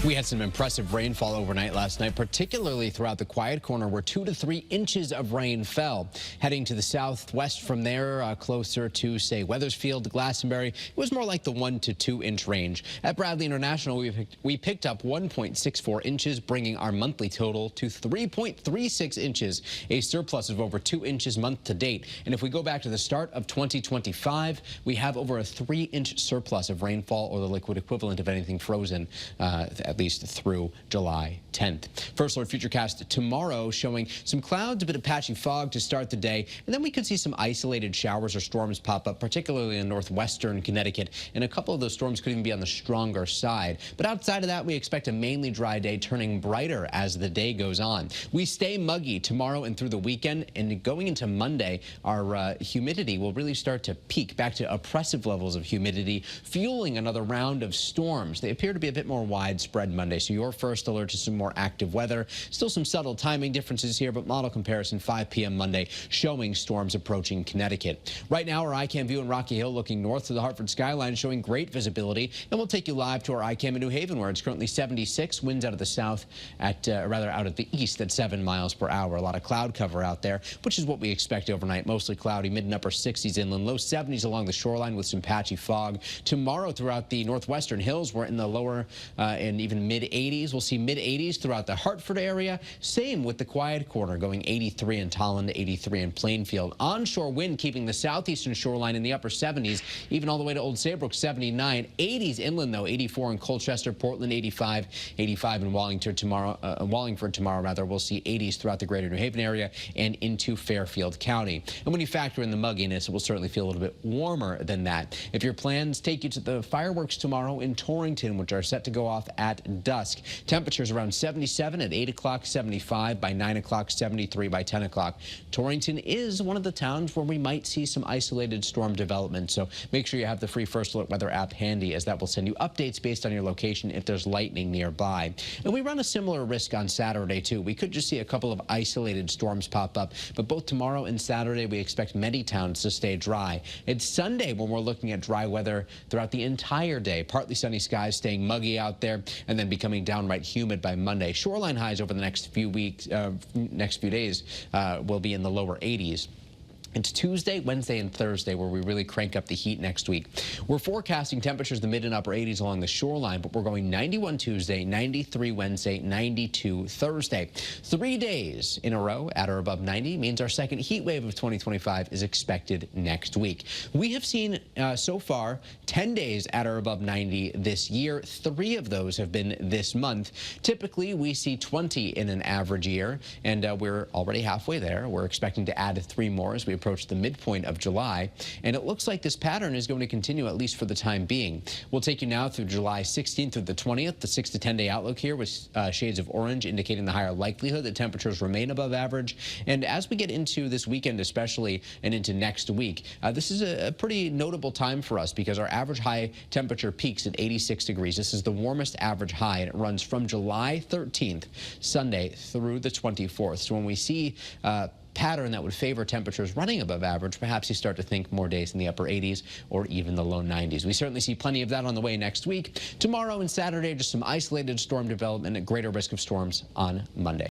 We had some impressive rainfall overnight last night, particularly throughout the Quiet Corner, where 2 to 3 inches of rain fell. Heading to the southwest from there, closer to, say, Wethersfield, Glastonbury, it was more like the 1 to 2 inch range. At Bradley International, we picked up 1.64 inches, bringing our monthly total to 3.36 inches, a surplus of over 2 inches month to date. And if we go back to the start of 2025, we have over a 3-inch surplus of rainfall, or the liquid equivalent of anything frozen, at least through July 10th. First Alert Futurecast tomorrow showing some clouds, a bit of patchy fog to start the day, and then we could see some isolated showers or storms pop up, particularly in northwestern Connecticut, and a couple of those storms could even be on the stronger side. But outside of that, we expect a mainly dry day, turning brighter as the day goes on. We stay muggy tomorrow and through the weekend, and going into Monday, our humidity will really start to peak back to oppressive levels of humidity, fueling another round of storms. They appear to be a bit more widespread Monday, so your first alert to some more active weather. Still some subtle timing differences here, but model comparison 5 p.m. Monday showing storms approaching Connecticut. Right now, our ICAM view in Rocky Hill looking north to the Hartford skyline, showing great visibility, and we'll take you live to our ICAM in New Haven, where it's currently 76, winds out of the south at out of the east at 7 miles per hour. A lot of cloud cover out there, which is what we expect overnight. Mostly cloudy, mid and upper 60s inland, low 70s along the shoreline with some patchy fog. Tomorrow throughout the northwestern hills, we're in the lower and even mid 80s. We'll see mid 80s throughout the Hartford area. Same with the Quiet Corner, going 83 in Tolland, 83 in Plainfield. Onshore wind keeping the southeastern shoreline in the upper 70s, even all the way to Old Saybrook, 79. 80s inland though, 84 in Colchester, Portland, 85 in Wallingford tomorrow. Wallingford tomorrow, rather. We'll see 80s throughout the greater New Haven area and into Fairfield County. And when you factor in the mugginess, it will certainly feel a little bit warmer than that. If your plans take you to the fireworks tomorrow in Torrington, which are set to go off at dusk, temperatures around 77 at 8 o'clock, 75 by 9 o'clock, 73 by 10 o'clock. Torrington is one of the towns where we might see some isolated storm development, so make sure you have the free First Alert weather app handy, as that will send you updates based on your location if there's lightning nearby. And we run a similar risk on Saturday too. We could just see a couple of isolated storms pop up, but both tomorrow and Saturday we expect many towns to stay dry. It's Sunday when we're looking at dry weather throughout the entire day. Partly sunny skies, staying muggy out there, and then becoming downright humid by Monday. Shoreline highs over the next few days will be in the lower 80s. It's Tuesday, Wednesday, and Thursday where we really crank up the heat next week. We're forecasting temperatures in the mid and upper 80s along the shoreline, but we're going 91 Tuesday, 93 Wednesday, 92 Thursday. 3 days in a row at or above 90 means our second heat wave of 2025 is expected next week. We have seen so far 10 days at or above 90 this year. 3 of those have been this month. Typically, we see 20 in an average year, and we're already halfway there. We're expecting to add 3 more as we approach the midpoint of July, and it looks like this pattern is going to continue at least for the time being. We'll take you now through July 16th through the 20th, the 6 to 10 day outlook here with shades of orange indicating the higher likelihood that temperatures remain above average. And as we get into this weekend especially and into next week, this is a pretty notable time for us because our average high temperature peaks at 86 degrees. This is the warmest average high, and it runs from July 13th, Sunday, through the 24th. So when we see pattern that would favor temperatures running above average, perhaps you start to think more days in the upper 80s or even the low 90s. We certainly see plenty of that on the way next week. Tomorrow and Saturday, just some isolated storm development at greater risk of storms on Monday.